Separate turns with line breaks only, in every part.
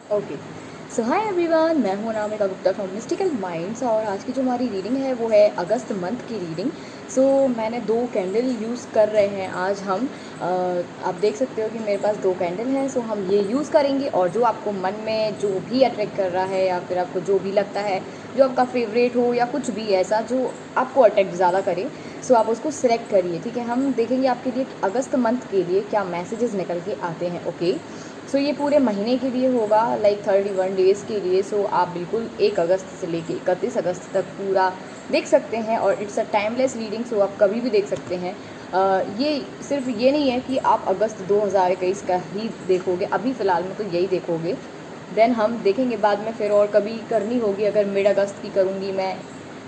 Okay. सो hi everyone, मैं हूं Anamika Gupta from mystical minds और आज की जो हमारी रीडिंग है वो है अगस्त मंथ की रीडिंग। सो मैंने 2 कैंडल यूज़ कर रहे हैं आज हम। आप देख सकते हो कि मेरे पास 2 कैंडल हैं। सो हम ये यूज़ करेंगे और जो आपको मन में जो भी अट्रैक्ट कर रहा है या फिर आपको जो भी लगता है, जो आपका फेवरेट हो या कुछ भी ऐसा जो आपको अट्रैक्ट ज़्यादा करे, सो आप उसको सिलेक्ट करिए। ठीक है, हम देखेंगे आपके लिए अगस्त मंथ के लिए क्या मैसेजेस निकल के आते हैं। ओके। सो ये पूरे महीने के लिए होगा, लाइक 31 डेज़ के लिए। सो आप बिल्कुल 1 अगस्त से लेके 31 अगस्त तक पूरा देख सकते हैं और इट्स अ टाइमलेस रीडिंग। सो आप कभी भी देख सकते हैं। ये सिर्फ ये नहीं है कि आप अगस्त 2021 का ही देखोगे, अभी फ़िलहाल में तो यही देखोगे। देन हम देखेंगे बाद में फिर और कभी करनी होगी, अगर मिड अगस्त की करूँगी मैं,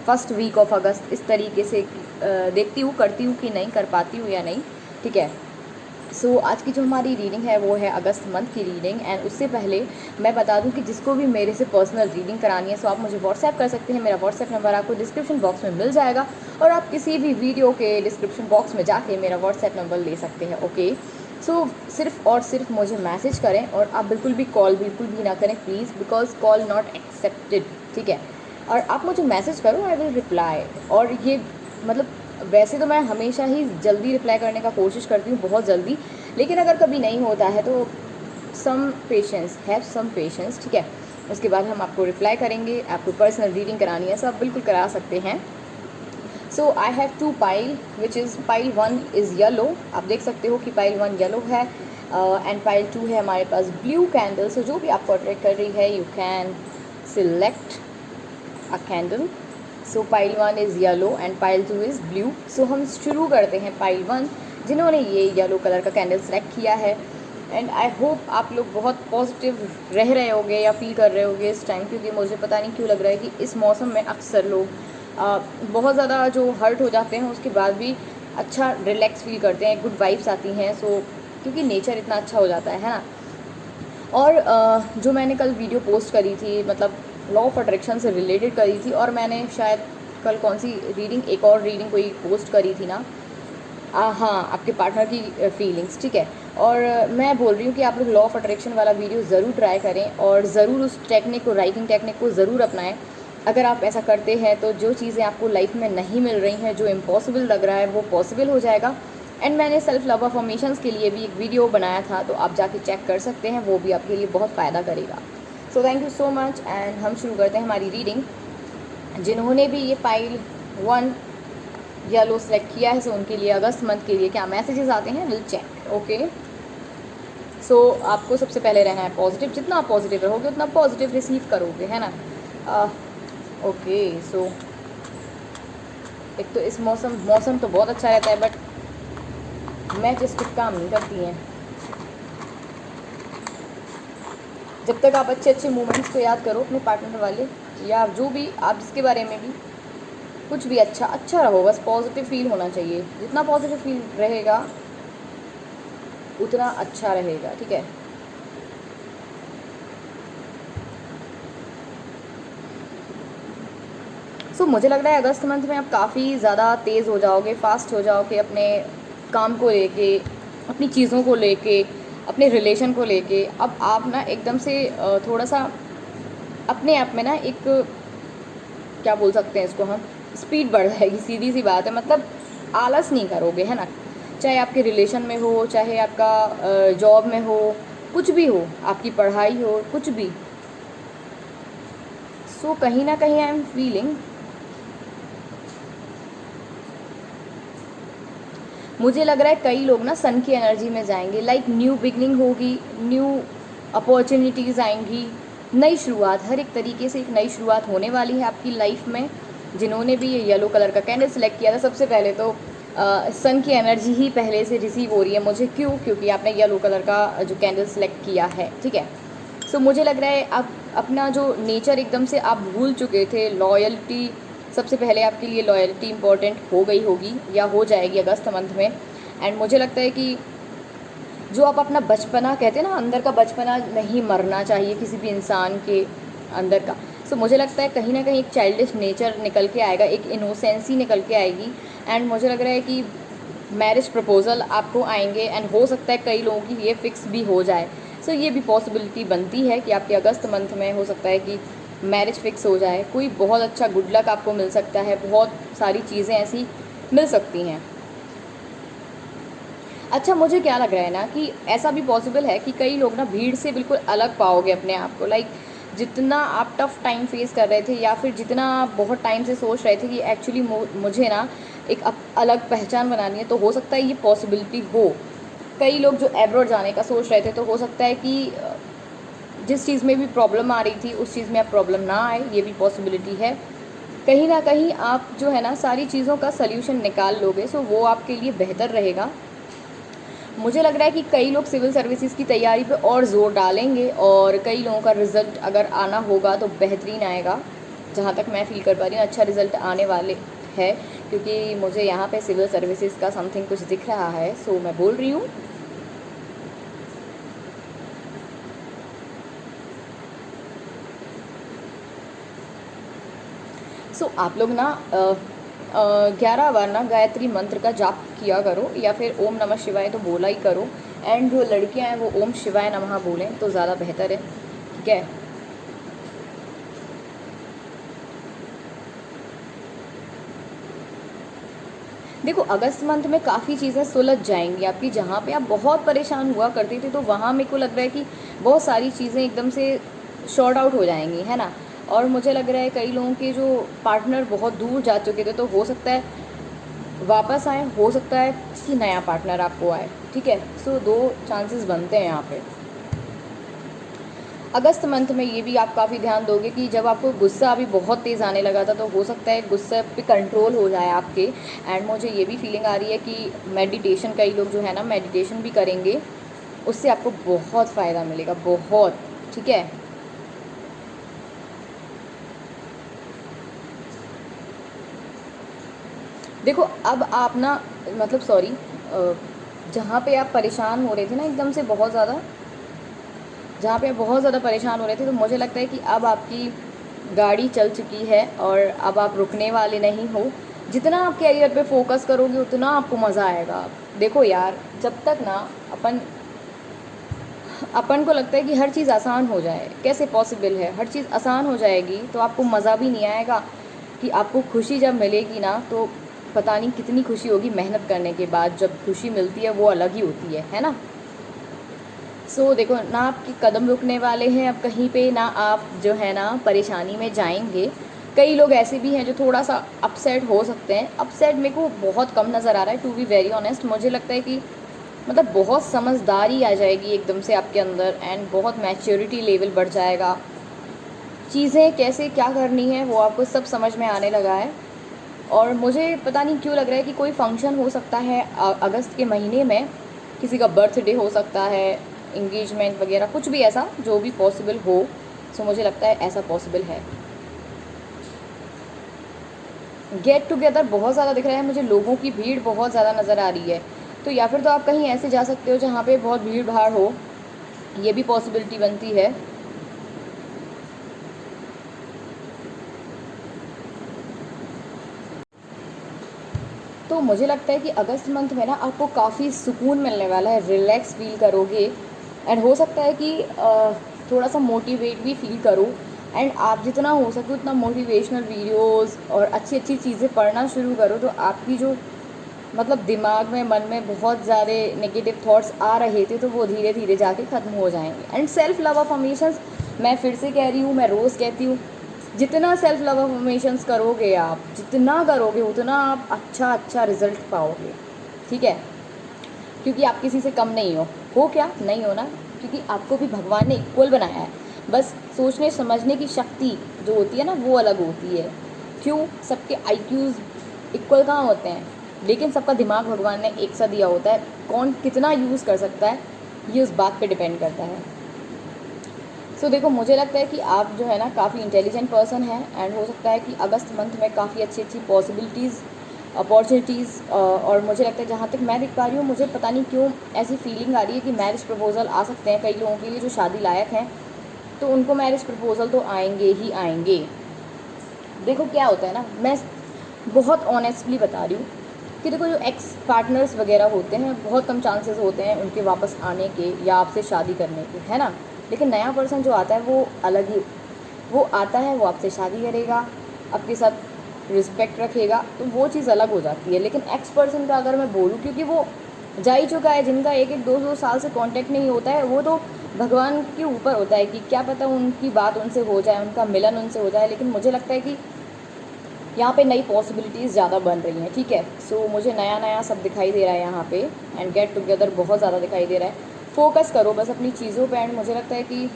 फर्स्ट वीक ऑफ अगस्त, इस तरीके से देखती हूँ करती हूँ कि नहीं कर पाती हूँ या नहीं। ठीक है। सो आज की जो हमारी रीडिंग है वो है अगस्त मंथ की रीडिंग। एंड उससे पहले मैं बता दूं कि जिसको भी मेरे से पर्सनल रीडिंग करानी है सो आप मुझे व्हाट्सएप कर सकते हैं। मेरा व्हाट्सएप नंबर आपको डिस्क्रिप्शन बॉक्स में मिल जाएगा और आप किसी भी वीडियो के डिस्क्रिप्शन बॉक्स में जाके मेरा व्हाट्सएप नंबर ले सकते हैं। ओके। सो सिर्फ और सिर्फ मुझे मैसेज करें और आप बिल्कुल भी कॉल बिल्कुल भी ना करें please, because call not accepted. ठीक है। और आप मुझे मैसेज करो, आई विल रिप्लाई। और ये मतलब वैसे तो मैं हमेशा ही जल्दी रिप्लाई करने का कोशिश करती हूँ, बहुत जल्दी, लेकिन अगर कभी नहीं होता है तो some patience, have some patience. ठीक है। उसके बाद हम आपको रिप्लाई करेंगे। आपको पर्सनल रीडिंग करानी है, सब बिल्कुल करा सकते हैं। So I have 2 pile, which is pile 1 is yellow. आप देख सकते हो कि पाइल 1 येलो है एंड पाइल 2 है हमारे पास ब्लू कैंडल। सो जो भी आपको अट्रैक्ट कर रही है, you can select a candle. So pile 1 is yellow and pile 2 is blue. So हम शुरू करते हैं पाइल 1, जिन्होंने ये येलो कलर का कैंडल सेलेक्ट किया है। एंड आई होप आप लोग बहुत पॉजिटिव रह रहे होगे या फील कर रहे होगे इस टाइम, क्योंकि मुझे पता नहीं क्यों लग रहा है कि इस मौसम में अक्सर लोग बहुत ज़्यादा जो हर्ट हो जाते हैं उसके बाद भी अच्छा रिलैक्स फील करते हैं, गुड वाइब्स आती हैं। सो क्योंकि नेचर इतना अच्छा हो जाता है ना। और जो मैंने कल वीडियो पोस्ट करी थी, मतलब लॉ ऑफ अट्रैक्शन से रिलेटेड करी थी, और मैंने शायद कल कौन सी रीडिंग, एक और रीडिंग कोई पोस्ट करी थी ना, हाँ, आपके पार्टनर की फीलिंग्स। ठीक है। और मैं बोल रही हूँ कि आप लोग लॉ ऑफ अट्रैक्शन वाला वीडियो ज़रूर ट्राई करें और ज़रूर उस टेक्निक को, राइटिंग टेक्निक को ज़रूर अपनाएं। अगर आप ऐसा करते हैं तो जो चीज़ें आपको लाइफ में नहीं मिल रही हैं, जो इम्पॉसिबल लग रहा है, वो पॉसिबल हो जाएगा। एंड मैंने सेल्फ लव अफर्मेशंस के लिए भी एक वीडियो बनाया था, तो आप जाके चेक कर सकते हैं, वो भी आपके लिए बहुत फ़ायदा करेगा। So thank you so much and हम शुरू करते हैं हमारी रीडिंग। जिन्होंने भी ये पाइल 1 येलो सेलेक्ट किया है, सो उनके लिए अगस्त मंथ के लिए क्या मैसेजेस आते हैं, विल चेक। ओके। सो आपको सबसे पहले रहना है पॉजिटिव। जितना आप पॉजिटिव रहोगे उतना पॉजिटिव रिसीव करोगे, है ना। ओके। सो एक तो इस मौसम तो बहुत अच्छा रहता है, बट मैजिस्टिक काम नहीं करती हैं। जब तक आप अच्छे अच्छे मोमेंट्स को याद करो अपने पार्टनर वाले, या जो भी आप जिसके बारे में भी कुछ भी अच्छा अच्छा रहो, बस पॉजिटिव फील होना चाहिए। जितना पॉजिटिव फील रहेगा उतना अच्छा रहेगा। ठीक है। सो मुझे लग रहा है अगस्त मंथ में आप काफ़ी ज़्यादा तेज़ हो जाओगे, फास्ट हो जाओगे अपने काम को लेके, अपनी चीज़ों को लेके, अपने रिलेशन को लेके। अब आप ना एकदम से थोड़ा सा अपने आप में ना एक, क्या बोल सकते हैं इसको हम, स्पीड बढ़ जाएगी, सीधी सी बात है। मतलब आलस नहीं करोगे, है ना। चाहे आपके रिलेशन में हो, चाहे आपका जॉब में हो, कुछ भी हो, आपकी पढ़ाई हो, कुछ भी। सो कहीं ना कहीं आई एम फीलिंग, मुझे लग रहा है कई लोग ना सन की एनर्जी में जाएंगे, लाइक न्यू बिगनिंग होगी, न्यू अपॉर्चुनिटीज़ आएंगी, नई शुरुआत, हर एक तरीके से एक नई शुरुआत होने वाली है आपकी लाइफ में। जिन्होंने भी ये येलो कलर का कैंडल सेलेक्ट किया था, सबसे पहले तो सन की एनर्जी ही पहले से रिसीव हो रही है मुझे। क्यों? क्योंकि आपने येलो कलर का जो कैंडल सेलेक्ट किया है। ठीक है। सो मुझे लग रहा है आप अपना जो नेचर एकदम से आप भूल चुके थे, लॉयल्टी, सबसे पहले आपके लिए लॉयल्टी इंपॉर्टेंट हो गई होगी या हो जाएगी अगस्त मंथ में। एंड मुझे लगता है कि जो आप अपना बचपना कहते हैं ना, अंदर का बचपना नहीं मरना चाहिए किसी भी इंसान के अंदर का। सो मुझे लगता है कहीं ना कहीं एक चाइल्डिश नेचर निकल के आएगा, एक इनोसेंसी निकल के आएगी। एंड मुझे लग रहा है कि मैरिज प्रपोजल आपको आएंगे एंड हो सकता है कई लोगों की ये फिक्स भी हो जाए। सो सो ये भी पॉसिबिलिटी बनती है कि आपके अगस्त मंथ में हो सकता है कि मैरिज फिक्स हो जाए, कोई बहुत अच्छा गुड लक आपको मिल सकता है, बहुत सारी चीज़ें ऐसी मिल सकती हैं। अच्छा, मुझे क्या लग रहा है ना कि ऐसा भी पॉसिबल है कि कई लोग ना भीड़ से बिल्कुल अलग पाओगे अपने आप को। लाइक जितना आप टफ़ टाइम फेस कर रहे थे या फिर जितना आप बहुत टाइम से सोच रहे थे कि एक्चुअली मुझे ना एक अलग पहचान बनानी है, तो हो सकता है ये पॉसिबिलिटी हो। कई लोग जो एब्रॉड जाने का सोच रहे थे, तो हो सकता है कि जिस चीज़ में भी प्रॉब्लम आ रही थी उस चीज़ में अब प्रॉब्लम ना आए, ये भी पॉसिबिलिटी है। कहीं ना कहीं आप जो है ना सारी चीज़ों का सल्यूशन निकाल लोगे, सो वो आपके लिए बेहतर रहेगा। मुझे लग रहा है कि कई लोग सिविल सर्विसेज की तैयारी पे और ज़ोर डालेंगे और कई लोगों का रिज़ल्ट अगर आना होगा तो बेहतरीन आएगा। जहाँ तक मैं फ़ील कर पा रही हूँ अच्छा रिज़ल्ट आने वाले है, क्योंकि मुझे यहाँ पे सिविल सर्विसेज का समथिंग कुछ दिख रहा है, सो मैं बोल रही हूँ। सो आप लोग ना 11 बार ना गायत्री मंत्र का जाप किया करो, या फिर ओम नमः शिवाय तो बोला ही करो। एंड जो लड़कियां हैं वो ओम शिवाय नमः बोलें तो ज़्यादा बेहतर है, ठीक है। देखो अगस्त मंथ में काफ़ी चीज़ें सुलझ जाएंगी आपकी। जहाँ पे आप बहुत परेशान हुआ करती थी, तो वहाँ मेरे को लग रहा है कि बहुत सारी चीज़ें एकदम से शॉर्ट आउट हो जाएंगी, है ना। और मुझे लग रहा है कई लोगों के जो पार्टनर बहुत दूर जा चुके थे, तो हो सकता है वापस आए, हो सकता है कि नया पार्टनर आपको आए, ठीक है। सो दो चांसेस बनते हैं यहाँ पे। अगस्त मंथ में ये भी आप काफ़ी ध्यान दोगे कि जब आपको गुस्सा अभी बहुत तेज़ आने लगा था, तो हो सकता है गुस्से पे कंट्रोल हो जाए आपके। एंड मुझे ये भी फीलिंग आ रही है कि मेडिटेशन, कई लोग जो है ना मेडिटेशन भी करेंगे, उससे आपको बहुत फ़ायदा मिलेगा, बहुत, ठीक है। देखो अब आप ना मतलब सॉरी, जहाँ पे आप परेशान हो रहे थे ना एकदम से बहुत ज़्यादा, जहाँ पे आप बहुत ज़्यादा परेशान हो रहे थे, तो मुझे लगता है कि अब आपकी गाड़ी चल चुकी है और अब आप रुकने वाले नहीं हो। जितना आप कैरियर पे फोकस करोगे उतना आपको मज़ा आएगा। देखो यार, जब तक ना अपन अपन को लगता है कि हर चीज़ आसान हो जाए, कैसे पॉसिबल है। हर चीज़ आसान हो जाएगी तो आपको मज़ा भी नहीं आएगा। कि आपको खुशी जब मिलेगी ना, तो पता नहीं कितनी खुशी होगी। मेहनत करने के बाद जब खुशी मिलती है वो अलग ही होती है ना। सो देखो ना, आपके कदम रुकने वाले हैं अब कहीं पे ना, आप जो है ना परेशानी में जाएंगे। कई लोग ऐसे भी हैं जो थोड़ा सा अपसेट हो सकते हैं। अपसेट मेरे को बहुत कम नज़र आ रहा है, टू बी वेरी ऑनेस्ट। मुझे लगता है कि मतलब बहुत समझदारी आ जाएगी एकदम से आपके अंदर, एंड बहुत मैच्योरिटी लेवल बढ़ जाएगा। चीज़ें कैसे क्या करनी है वो आपको सब समझ में आने लगा है। और मुझे पता नहीं क्यों लग रहा है कि कोई फंक्शन हो सकता है अगस्त के महीने में। किसी का बर्थडे हो सकता है, इंगेजमेंट वगैरह, कुछ भी ऐसा जो भी पॉसिबल हो। सो मुझे लगता है ऐसा पॉसिबल है। गेट टुगेदर बहुत ज़्यादा दिख रहा है मुझे, लोगों की भीड़ बहुत ज़्यादा नज़र आ रही है। तो या फिर तो आप कहीं ऐसे जा सकते हो जहाँ पे बहुत भीड़ भाड़ हो, ये भी पॉसिबिलिटी बनती है। तो मुझे लगता है कि अगस्त मंथ में ना आपको काफ़ी सुकून मिलने वाला है, रिलैक्स फील करोगे। एंड हो सकता है कि थोड़ा सा मोटिवेट भी फील करो। एंड आप जितना हो सके उतना मोटिवेशनल वीडियोस और अच्छी अच्छी चीज़ें पढ़ना शुरू करो, तो आपकी जो मतलब दिमाग में, मन में बहुत ज़्यादा नेगेटिव थॉट्स आ रहे थे, तो वो धीरे धीरे जाके ख़त्म हो जाएंगे। एंड सेल्फ लव अफर्मेशंस, मैं फिर से कह रही हूँ, मैं रोज़ कहती हूँ, जितना सेल्फ लव अफर्मेशंस करोगे आप, जितना करोगे उतना आप अच्छा अच्छा रिजल्ट पाओगे, ठीक है। क्योंकि आप किसी से कम नहीं हो क्या, नहीं हो ना। क्योंकि आपको भी भगवान ने इक्वल बनाया है। बस सोचने समझने की शक्ति जो होती है ना, वो अलग होती है। क्यों, सबके आईक्यूज़ इक्वल कहाँ होते हैं, लेकिन सबका दिमाग भगवान ने एक सा दिया होता है। कौन कितना यूज़ कर सकता है, ये उस बात पे डिपेंड करता है। सो देखो मुझे लगता है कि आप जो है ना काफ़ी इंटेलिजेंट पर्सन हैं। एंड हो सकता है कि अगस्त मंथ में काफ़ी अच्छी अच्छी पॉसिबिलिटीज़, अपॉर्चुनिटीज़, और मुझे लगता है जहाँ तक मैं देख पा रही हूँ, मुझे पता नहीं क्यों ऐसी फीलिंग आ रही है कि मैरिज प्रपोजल आ सकते हैं कई लोगों के लिए जो शादी लायक हैं। तो उनको मैरिज प्रपोजल तो आएंगे ही आएंगे। देखो क्या होता है ना, मैं बहुत ऑनेस्टली बता रही हूँ, कि देखो जो एक्स पार्टनर्स वगैरह होते हैं बहुत कम चांसेस होते हैं उनके वापस आने के या आपसे शादी करने के, है ना। लेकिन नया पर्सन जो आता है वो अलग ही, वो आता है, वो आपसे शादी करेगा, आपके साथ रिस्पेक्ट रखेगा, तो वो चीज़ अलग हो जाती है। लेकिन एक्स पर्सन का अगर मैं बोलूँ, क्योंकि वो जा ही चुका है, जिनका एक एक दो दो साल से कांटेक्ट नहीं होता है, वो तो भगवान के ऊपर होता है कि क्या पता उनकी बात उनसे हो जाए, उनका मिलन उनसे हो जाए। लेकिन मुझे लगता है कि यहाँ पे नई पॉसिबिलिटीज़ ज़्यादा बन रही हैं, ठीक है। सो मुझे नया नया सब दिखाई दे रहा है यहाँ पे, एंड गेट टुगेदर बहुत ज़्यादा दिखाई दे रहा है। फोकस करो बस अपनी चीज़ों पे, एंड मुझे लगता है कि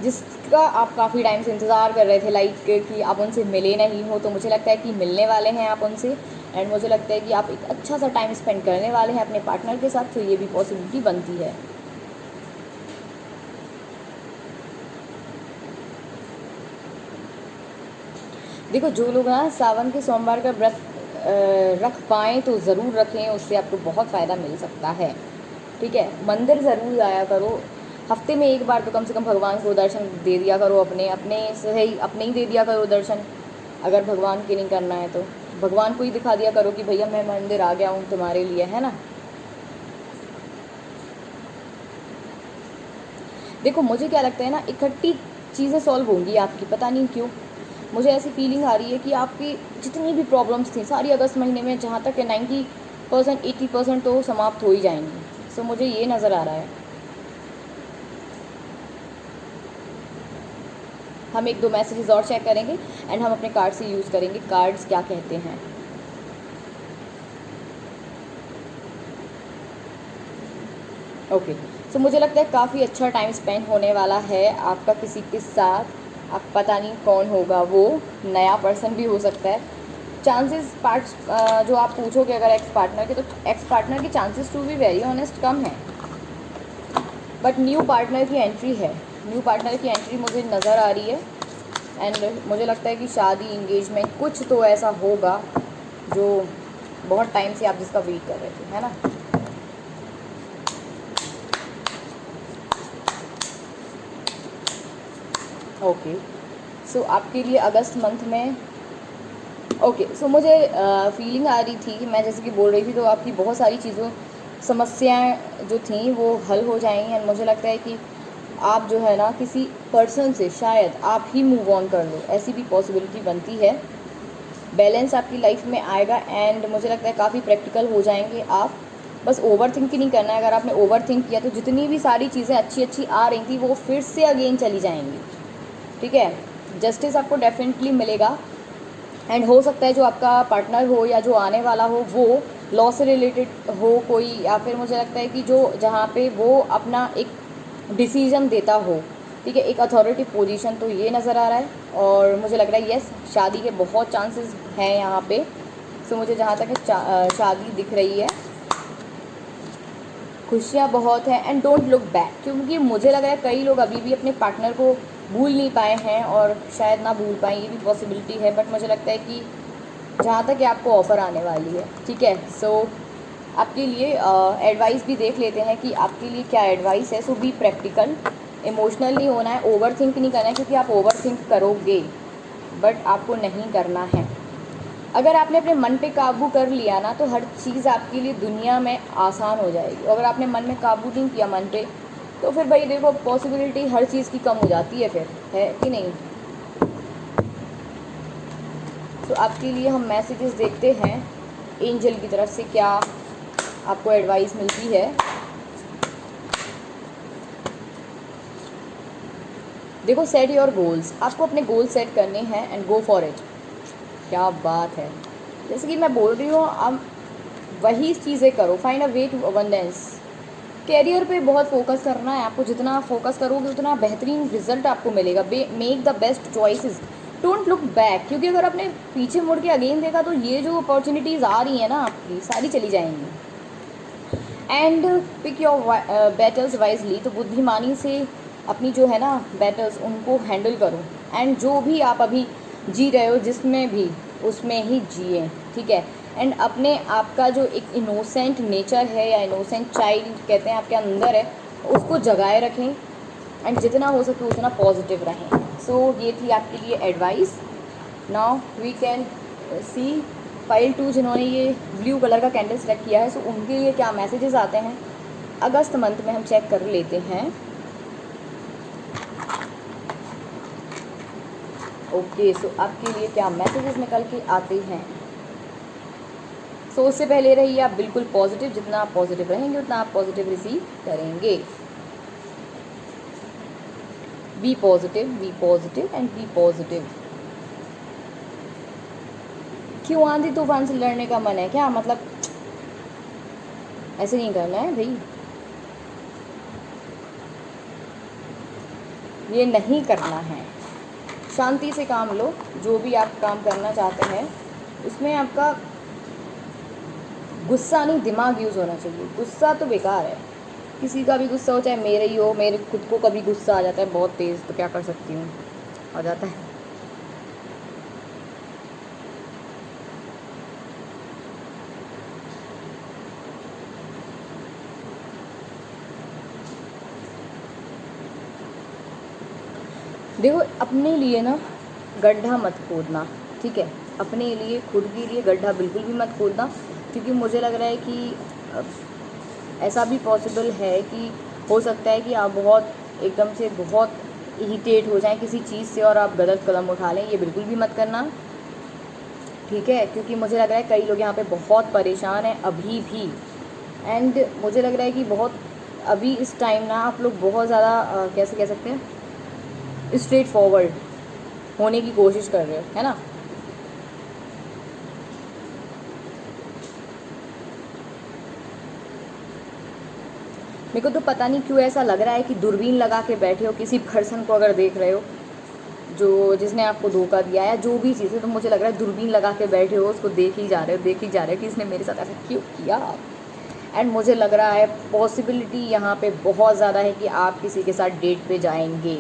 जिसका आप काफ़ी टाइम से इंतज़ार कर रहे थे, लाइक कि आप उनसे मिले नहीं हो, तो मुझे लगता है कि मिलने वाले हैं आप उनसे। एंड मुझे लगता है कि आप एक अच्छा सा टाइम स्पेंड करने वाले हैं अपने पार्टनर के साथ, तो ये भी पॉसिबिलिटी बनती है। देखो जो लोग ना सावन के सोमवार का व्रत रख पाएँ तो ज़रूर रखें, उससे आपको बहुत फ़ायदा मिल सकता है, ठीक है। मंदिर ज़रूर जाया करो, हफ्ते में एक बार तो कम से कम भगवान को दर्शन दे दिया करो, अपने अपने सही अपने ही दे दिया करो दर्शन। अगर भगवान के नहीं करना है तो भगवान को ही दिखा दिया करो कि भैया मैं मंदिर आ गया हूँ तुम्हारे लिए, है ना। देखो मुझे क्या लगता है ना, इकट्ठी चीज़ें सॉल्व होंगी आपकी, पता नहीं क्यों मुझे ऐसी फीलिंग आ रही है कि आपकी जितनी भी प्रॉब्लम्स थी सारी अगस्त महीने में, जहाँ तक है 90% 80% तो समाप्त हो ही जाएंगी। सो मुझे ये नज़र आ रहा है। हम एक दो मैसेजेस और चेक करेंगे एंड हम अपने कार्ड से यूज़ करेंगे कार्ड्स क्या कहते हैं। ओके, सो मुझे लगता है काफ़ी अच्छा टाइम स्पेंड होने वाला है आपका किसी के साथ। आप पता नहीं कौन होगा, वो नया पर्सन भी हो सकता है। चांसेस पार्ट्स जो आप पूछोगे अगर एक्स पार्टनर के, तो एक्स पार्टनर के chances to be very honest कम है, बट न्यू पार्टनर की एंट्री है। न्यू पार्टनर की एंट्री मुझे नज़र आ रही है, एंड मुझे लगता है कि शादी इंगेजमेंट कुछ तो ऐसा होगा जो बहुत टाइम से आप जिसका वेट कर रहे थे, है ना। ओके, सो आपके लिए अगस्त मंथ में ओके, सो मुझे फीलिंग आ रही थी कि मैं जैसे कि बोल रही थी, तो आपकी बहुत सारी चीज़ों समस्याएं जो थी वो हल हो जाएंगी। एंड मुझे लगता है कि आप जो है ना किसी पर्सन से शायद आप ही मूव ऑन कर लो, ऐसी भी पॉसिबिलिटी बनती है। बैलेंस आपकी लाइफ में आएगा, एंड मुझे लगता है काफ़ी प्रैक्टिकल हो जाएंगे आप। बस ओवर थिंक ही नहीं करना है। अगर आपने ओवर थिंक किया तो जितनी भी सारी चीज़ें अच्छी अच्छी आ रही थी वो फिर से अगेन चली जाएंगी, ठीक है। जस्टिस आपको डेफिनेटली मिलेगा, एंड हो सकता है जो आपका पार्टनर हो या जो आने वाला हो वो लॉ से रिलेटेड हो कोई, या फिर मुझे लगता है कि जो जहाँ पे वो अपना एक डिसीजन देता हो, ठीक है, एक अथॉरिटी पोजीशन, तो ये नज़र आ रहा है। और मुझे लग रहा है यस, शादी के बहुत चांसेस हैं यहाँ पे। सो मुझे जहाँ तक है शादी दिख रही है, खुशियाँ बहुत हैं, एंड डोंट लुक बैक, क्योंकि मुझे लग रहा है कई लोग अभी भी अपने पार्टनर को भूल नहीं पाए हैं और शायद ना भूल पाएँ, ये भी पॉसिबिलिटी है। बट मुझे लगता है कि जहाँ तक कि आपको ऑफ़र आने वाली है, ठीक है। सो आपके लिए एडवाइस भी देख लेते हैं कि आपके लिए क्या एडवाइस है। सो बी प्रैक्टिकल, इमोशनल नहीं होना है, ओवर थिंक नहीं करना है, क्योंकि आप ओवर थिंक करोगे बट आपको नहीं करना है। अगर आपने अपने मन पे काबू कर लिया ना, तो हर चीज़ आपके लिए दुनिया में आसान हो जाएगी। अगर आपने मन में काबू नहीं किया मन पे, तो फिर भाई देखो पॉसिबिलिटी हर चीज़ की कम हो जाती है, फिर है कि नहीं। तो आपके लिए हम मैसेजेस देखते हैं एंजल की तरफ से क्या आपको एडवाइस मिलती है। देखो सेट योर गोल्स, आपको अपने गोल सेट करने हैं एंड गो फॉर इट। क्या बात है, जैसे कि मैं बोल रही हूँ आप वही चीज़ें करो, find a way to abundance. Career पे बहुत फोकस करना है आपको, जितना आप फोकस करोगे उतना बेहतरीन रिजल्ट आपको मिलेगा। Make the best choices, don't look back, क्योंकि अगर आपने पीछे मुड़ के अगेन देखा तो ये जो अपॉर्चुनिटीज़ आ रही हैं ना आपकी सारी चली जाएंगी। And pick your battles wisely, तो बुद्धिमानी से अपनी जो है ना बैटल्स उनको हैंडल करो। एंड जो भी आप अभी जी रहे हो जिसमें भी, उसमें ही जिए, ठीक है। एंड अपने आपका जो एक इनोसेंट नेचर है या इनोसेंट चाइल्ड कहते हैं आपके अंदर है, उसको जगाए रखें, एंड जितना हो सके उतना पॉजिटिव रहें। सो ये थी आपके लिए advice. Now we can see file 2 जिन्होंने ये ब्लू कलर का कैंडल सेलेक्ट किया है, सो उनके लिए क्या मैसेजेस आते हैं अगस्त मंथ में हम चेक कर लेते हैं। ओके, सो आपके लिए क्या मैसेजेस निकल के आते हैं। सो उससे पहले रहिए आप बिल्कुल पॉजिटिव, जितना आप पॉजिटिव रहेंगे उतना आप पॉजिटिव रिसीव करेंगे। Be positive and be positive. क्यों आंधी तूफान से लड़ने का मन है क्या, मतलब ऐसे नहीं करना है भाई, ये नहीं करना है। शांति से काम लो, जो भी आप काम करना चाहते हैं उसमें आपका गुस्सा नहीं दिमाग यूज़ होना चाहिए। गुस्सा तो बेकार है, किसी का भी गुस्सा हो, चाहे मेरे ही हो, मेरे खुद को कभी गुस्सा आ जाता है बहुत तेज़, तो क्या कर सकती हूँ, आ जाता है। देखो अपने लिए ना गड्ढा मत खोदना, ठीक है, अपने लिए खुद के लिए गड्ढा बिल्कुल भी मत खोदना, क्योंकि मुझे लग रहा है कि ऐसा भी पॉसिबल है कि हो सकता है कि आप बहुत एकदम से बहुत इरिटेट हो जाएं किसी चीज़ से और आप गलत कदम उठा लें। ये बिल्कुल भी मत करना, ठीक है, क्योंकि मुझे लग रहा है कई लोग यहाँ पे बहुत परेशान हैं अभी भी। एंड मुझे लग रहा है कि बहुत अभी इस टाइम ना आप लोग बहुत ज़्यादा कैसे कह सकते हैं, स्ट्रेट फॉरवर्ड होने की कोशिश कर रहे हो, है ना। मेरे को तो पता नहीं क्यों ऐसा लग रहा है कि दूरबीन लगा के बैठे हो किसी पर्सन को, अगर देख रहे हो जो जिसने आपको धोखा दिया या जो भी चीज़ है, तो मुझे लग रहा है दूरबीन लगा के बैठे हो, उसको देख ही जा रहे हो कि इसने मेरे साथ ऐसा क्यों किया। एंड मुझे लग रहा है पॉसिबिलिटी यहाँ पे बहुत ज़्यादा है कि आप किसी के साथ डेट पे जाएंगे,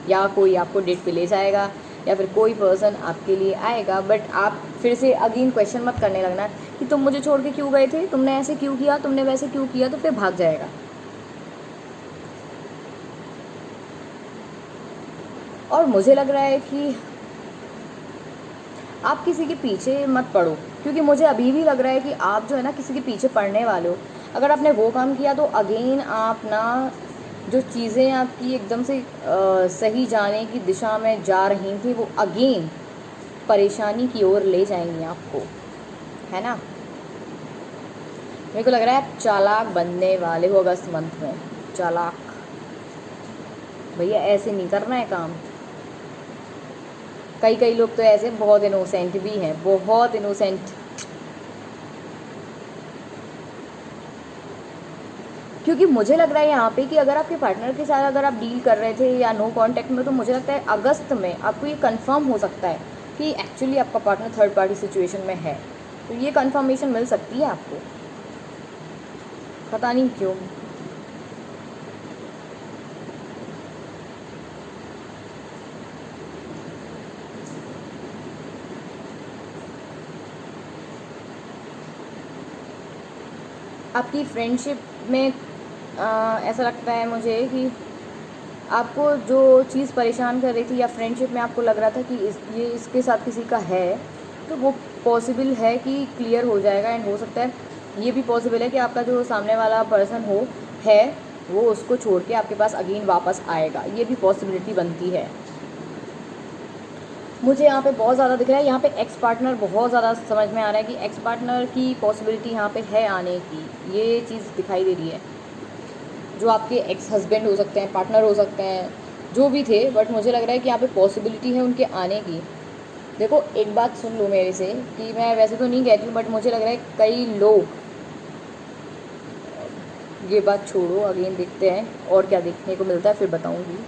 या कोई आपको डेट पे ले जाएगा, या फिर कोई पर्सन आपके लिए आएगा। बट आप फिर से अगेन क्वेश्चन मत करने लगना कि तुम मुझे छोड़ के क्यों गए थे, तुमने ऐसे क्यों किया, तुमने वैसे क्यों किया, तो फिर भाग जाएगा। और मुझे लग रहा है कि आप किसी के पीछे मत पड़ो, क्योंकि मुझे अभी भी लग रहा है कि आप जो है ना किसी के पीछे पड़ने वाले हो। अगर आपने वो काम किया तो अगेन आप ना जो चीज़ें आपकी एकदम से सही जाने की दिशा में जा रही थी, वो अगेन परेशानी की ओर ले जाएंगी आपको, है ना। मेरे को लग रहा है आप चालाक बनने वाले हो अगस्त मंथ में। चालाक भैया, ऐसे नहीं करना है काम। कई लोग तो ऐसे बहुत इनोसेंट भी हैं, बहुत इनोसेंट। क्योंकि मुझे लग रहा है यहाँ पे कि अगर आपके पार्टनर के साथ अगर आप डील कर रहे थे या नो कांटेक्ट में, तो मुझे लगता है अगस्त में आपको ये कंफर्म हो सकता है कि एक्चुअली आपका पार्टनर थर्ड पार्टी सिचुएशन में है। तो ये कंफर्मेशन मिल सकती है आपको, पता नहीं क्यों। आपकी फ्रेंडशिप में ऐसा लगता है मुझे कि आपको जो चीज़ परेशान कर रही थी, या फ्रेंडशिप में आपको लग रहा था कि ये इसके साथ किसी का है, तो वो पॉसिबल है कि क्लियर हो जाएगा। एंड हो सकता है ये भी पॉसिबल है कि आपका जो सामने वाला पर्सन है वो उसको छोड़ के आपके पास अगेन वापस आएगा, ये भी पॉसिबिलिटी बनती है। मुझे यहाँ पे बहुत ज़्यादा दिख रहा है, यहाँ पे एक्स पार्टनर बहुत ज़्यादा समझ में आ रहा है कि एक्स पार्टनर की पॉसिबिलिटी यहाँ पे है आने की, ये चीज़ दिखाई दे रही है। जो आपके एक्स हस्बैंड हो सकते हैं, पार्टनर हो सकते हैं, जो भी थे, बट मुझे लग रहा है कि यहाँ पे पॉसिबिलिटी है उनके आने की। देखो एक बात सुन लो मेरे से, कि मैं वैसे तो नहीं कहती हूँ, बट मुझे लग रहा है कई लोग, ये बात छोड़ो, अगेन देखते हैं और क्या देखने को मिलता है, फिर बताऊँगी।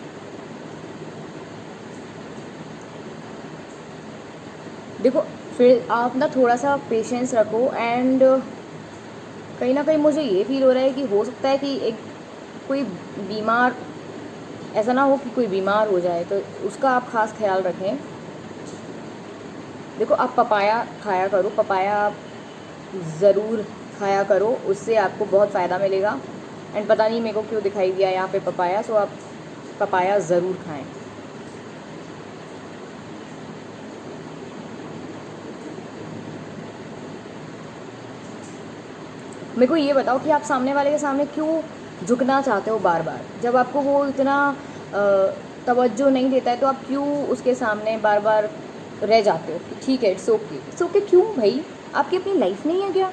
देखो फिर आप ना थोड़ा सा पेशेंस रखो। एंड कहीं ना कहीं मुझे ये फील हो रहा है कि हो सकता है कि एक कोई बीमार, ऐसा ना हो कि कोई बीमार हो जाए, तो उसका आप ख़ास ख्याल रखें। देखो आप पपाया खाया करो, पपाया आप ज़रूर खाया करो, उससे आपको बहुत फ़ायदा मिलेगा। एंड पता नहीं मेरे को क्यों दिखाई दिया यहाँ पे पपाया, सो आप पपाया ज़रूर खाएं। मेरे को ये बताओ कि आप सामने वाले के सामने क्यों झुकना चाहते हो बार बार? जब आपको वो इतना तवज्जो नहीं देता है तो आप क्यों उसके सामने बार बार रह जाते हो कि ठीक है, इट्स ओके क्यों भाई? आपकी अपनी लाइफ नहीं है क्या?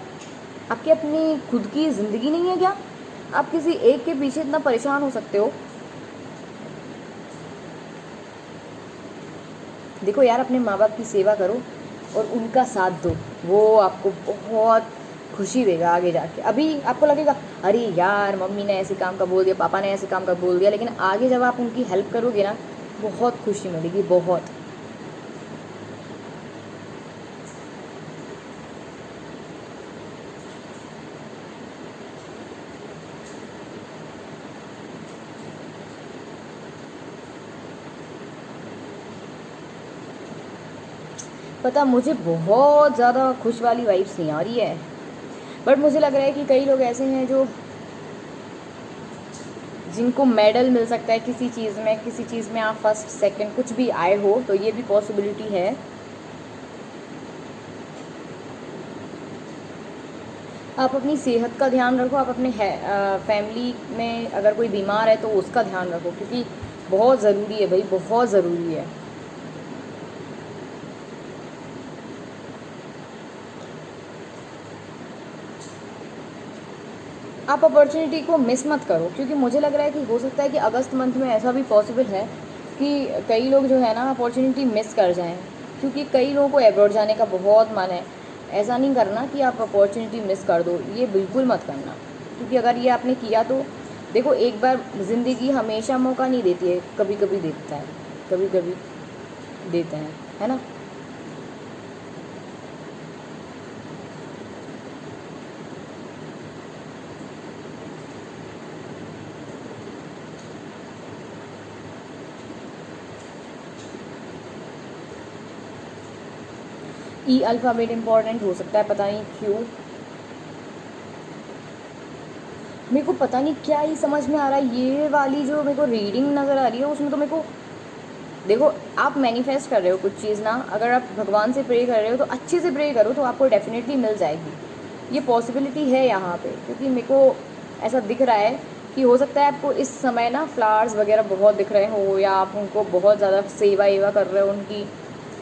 आपकी अपनी खुद की ज़िंदगी नहीं है क्या? आप किसी एक के पीछे इतना परेशान हो सकते हो? देखो यार, अपने माँ बाप की सेवा करो और उनका साथ दो, वो आपको बहुत खुशी देगा आगे जाके। अभी आपको लगेगा अरे यार, मम्मी ने ऐसे काम का बोल दिया, पापा ने ऐसे काम का बोल दिया, लेकिन आगे जब आप उनकी हेल्प करोगे ना, बहुत खुशी मिलेगी, बहुत। पता, मुझे बहुत ज़्यादा खुश वाली वाइब्स नहीं आ रही है, बट मुझे लग रहा है कि कई लोग ऐसे हैं जो जिनको मेडल मिल सकता है किसी चीज़ में आप फर्स्ट सेकंड कुछ भी आए हो, तो ये भी पॉसिबिलिटी है। आप अपनी सेहत का ध्यान रखो, आप अपने फैमिली में अगर कोई बीमार है तो उसका ध्यान रखो, क्योंकि बहुत ज़रूरी है भाई, बहुत ज़रूरी है। आप अपॉर्चुनिटी को मिस मत करो, क्योंकि मुझे लग रहा है कि हो सकता है कि अगस्त मंथ में ऐसा भी पॉसिबल है कि कई लोग जो है ना अपॉर्चुनिटी मिस कर जाएं, क्योंकि कई लोगों को अब्रॉड जाने का बहुत मन है। ऐसा नहीं करना कि आप अपॉर्चुनिटी मिस कर दो, ये बिल्कुल मत करना, क्योंकि अगर ये आपने किया तो देखो, एक बार ज़िंदगी हमेशा मौका नहीं देती है, कभी कभी देता है, कभी कभी देते हैं, है ना। ई अल्फ़ाबेट इम्पॉर्टेंट हो सकता है, पता नहीं क्यों। मेरे को पता नहीं क्या ही समझ में आ रहा है, ये वाली जो मेरे को रीडिंग नज़र आ रही है उसमें तो मेरे को, देखो, आप मैनिफेस्ट कर रहे हो कुछ चीज़ ना, अगर आप भगवान से प्रे कर रहे हो तो अच्छे से प्रे करो, तो आपको डेफिनेटली मिल जाएगी। ये पॉसिबिलिटी है यहाँ पे, क्योंकि मेरे को ऐसा दिख रहा है कि हो सकता है आपको इस समय ना फ्लावर्स वगैरह बहुत दिख रहे हो, या आप उनको बहुत ज़्यादा सेवा एवा कर रहे हो उनकी,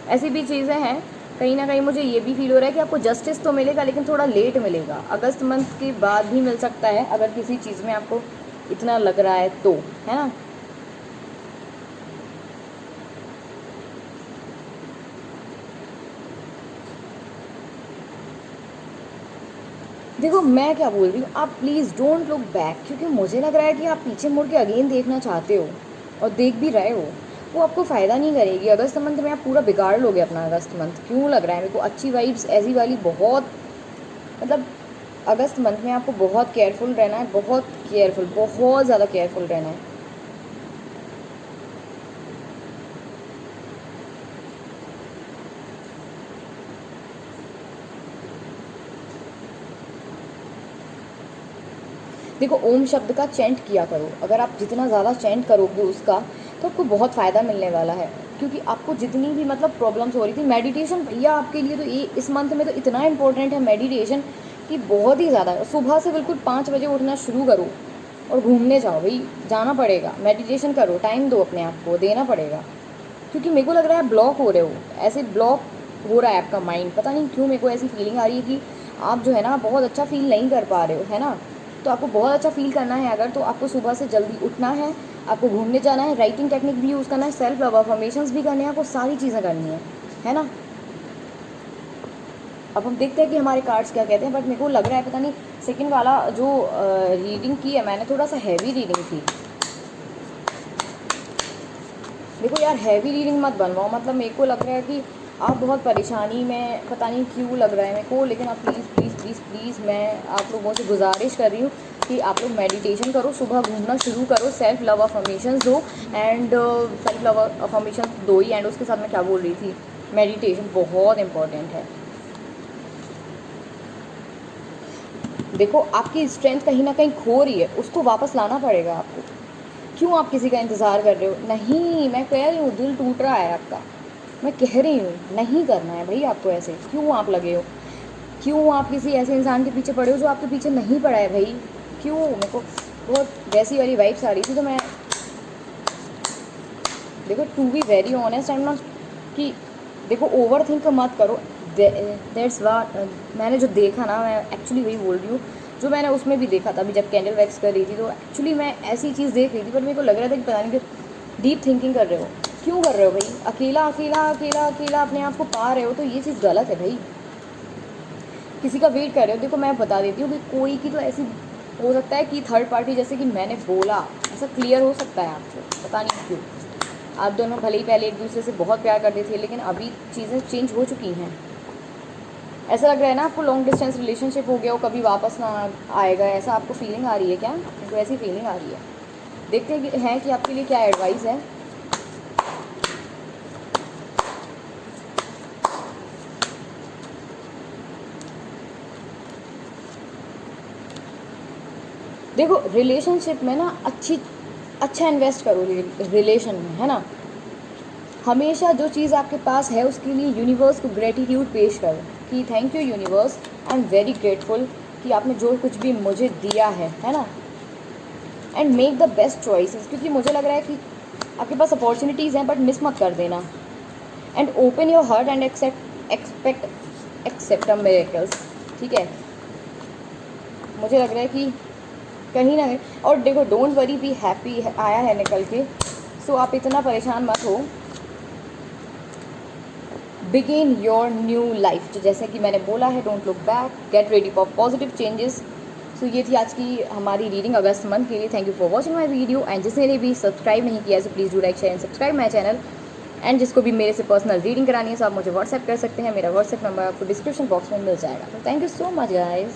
ऐसी भी चीज़ें हैं। कहीं ना कहीं मुझे ये भी फील हो रहा है कि आपको जस्टिस तो मिलेगा, लेकिन थोड़ा लेट मिलेगा, अगस्त मंथ के बाद भी मिल सकता है, अगर किसी चीज़ में आपको इतना लग रहा है तो, है ना। देखो, मैं क्या बोल रही हूँ, आप प्लीज़ डोंट लुक बैक, क्योंकि मुझे लग रहा है कि आप पीछे मुड़ के अगेन देखना चाहते हो और देख भी रहे हो, वो आपको फ़ायदा नहीं करेगी। अगस्त मंथ में आप पूरा बिगाड़ लोगे अपना अगस्त मंथ। क्यों लग रहा है मेरे को अच्छी वाइब्स ऐसी वाली बहुत, मतलब अगस्त मंथ में आपको बहुत केयरफुल रहना है, बहुत केयरफुल, बहुत ज़्यादा केयरफुल रहना है। देखो, ओम शब्द का चैंट किया करो, अगर आप जितना ज़्यादा चैंट करोगे उसका, तो आपको बहुत फ़ायदा मिलने वाला है। क्योंकि आपको जितनी भी मतलब प्रॉब्लम्स हो रही थी, मेडिटेशन भैया आपके लिए तो ये इस मंथ में तो इतना इंपॉर्टेंट है मेडिटेशन, कि बहुत ही ज़्यादा। सुबह से बिल्कुल 5 बजे उठना शुरू करो और घूमने जाओ भाई, जाना पड़ेगा, मेडिटेशन करो, टाइम दो, अपने आप को देना पड़ेगा। क्योंकि मेरे को लग रहा है ब्लॉक हो रहे हो, ऐसे ब्लॉक हो रहा है आपका माइंड, पता नहीं क्यों मेरे को ऐसी फीलिंग आ रही है कि आप जो है ना बहुत अच्छा फील नहीं कर पा रहे हो, है ना। तो आपको बहुत अच्छा फील करना है अगर, तो आपको सुबह से जल्दी उठना है, आपको घूमने जाना है, राइटिंग टेक्निक भी यूज़ करना है, सेल्फ लव अफर्मेशंस भी करने हैं, आपको सारी चीज़ें करनी है ना। अब हम देखते हैं कि हमारे कार्ड्स क्या कहते हैं, बट मेरे को लग रहा है पता नहीं, सेकंड वाला जो रीडिंग की है मैंने, थोड़ा सा हैवी रीडिंग थी। देखो यार, हैवी रीडिंग मत बनवाओ, मतलब मेरे को लग रहा है कि आप बहुत परेशानी में, पता नहीं क्यों लग रहा है मेरे को, लेकिन आप प्लीज़ प्लीज़ प्लीज़ प्लीज़, मैं आप लोगों से गुजारिश कर रही हूँ कि आप लोग मेडिटेशन करो, सुबह घूमना शुरू करो, सेल्फ लव अफर्मेशंस दो, एंड सेल्फ लव अफर्मेशंस दो ही, एंड उसके साथ मैं क्या बोल रही थी, मेडिटेशन बहुत इंपॉर्टेंट है। देखो, आपकी स्ट्रेंथ कहीं ना कहीं खो रही है, उसको वापस लाना पड़ेगा आपको। क्यों आप किसी का इंतज़ार कर रहे हो? नहीं, मैं कह रही हूँ दिल टूट रहा है आपका, मैं कह रही हूँ नहीं करना है भाई आपको, ऐसे क्यों आप लगे हो? क्यों आप किसी ऐसे इंसान के पीछे पड़े हो जो आपके पीछे नहीं पड़ा है भाई? क्यों? मेरे को बहुत वैसी वाली वाइब्स आ रही थी, तो मैं देखो, to be very honest, I am not कि देखो ओवर थिंक मत करो। दैट्स वाट मैंने जो देखा ना, मैं एक्चुअली वही बोल रही हूँ जो मैंने उसमें भी देखा था अभी जब कैंडल वैक्स कर रही थी। तो एक्चुअली मैं ऐसी चीज़ देख रही थी, पर मेरे को लग रहा था कि पता नहीं कि डीप थिंकिंग कर रहे हो। क्यों कर रहे हो भाई? अकेला अकेला अकेला अकेला अपने आप को पा रहे हो, तो ये चीज़ गलत है भाई। किसी का वेट कर रहे हो। देखो मैं बता देती हूँ कि कोई की तो ऐसी हो सकता है कि थर्ड पार्टी, जैसे कि मैंने बोला, ऐसा क्लियर हो सकता है आपको, पता नहीं क्यों। आप दोनों भले ही पहले एक दूसरे से बहुत प्यार करते थे, लेकिन अभी चीज़ें चेंज हो चुकी हैं। ऐसा लग रहा है ना आपको लॉन्ग डिस्टेंस रिलेशनशिप हो गया हो, कभी वापस ना आएगा, ऐसा आपको फीलिंग आ रही है क्या? मेरे को ऐसी फीलिंग आ रही है। देखते हैं कि आपके लिए क्या एडवाइस है। देखो रिलेशनशिप में ना अच्छा इन्वेस्ट करो रिलेशन में, है ना। हमेशा जो चीज़ आपके पास है उसके लिए यूनिवर्स को ग्रेटिट्यूड पेश करो कि thank you universe, I am very grateful कि आपने जो कुछ भी मुझे दिया है ना। And make the best choices, क्योंकि मुझे लग रहा है कि आपके पास अपॉर्चुनिटीज़ हैं, बट मिस मत कर देना। And open your heart and accept a miracles, ठीक है। मुझे लग रहा है कि कहीं ना कहीं, और देखो डोंट वरी बी हैप्पी आया है निकल के, सो आप इतना परेशान मत हो। बिगिन योर न्यू लाइफ, तो जैसे कि मैंने बोला है, don't look back, get ready for positive changes. So ये थी आज की हमारी रीडिंग अगस्त मंथ के लिए। Thank you for watching my video, and जिसने भी सब्सक्राइब नहीं किया है, so please do like share and subscribe my channel. And जिसको भी मेरे से पर्सनल रीडिंग करानी है, सो आप मुझे व्हाट्सएप कर सकते हैं। मेरा व्हाट्सएप नंबर आपको डिस्क्रिप्शन बॉक्स में मिल जाएगा। तो thank you so much guys.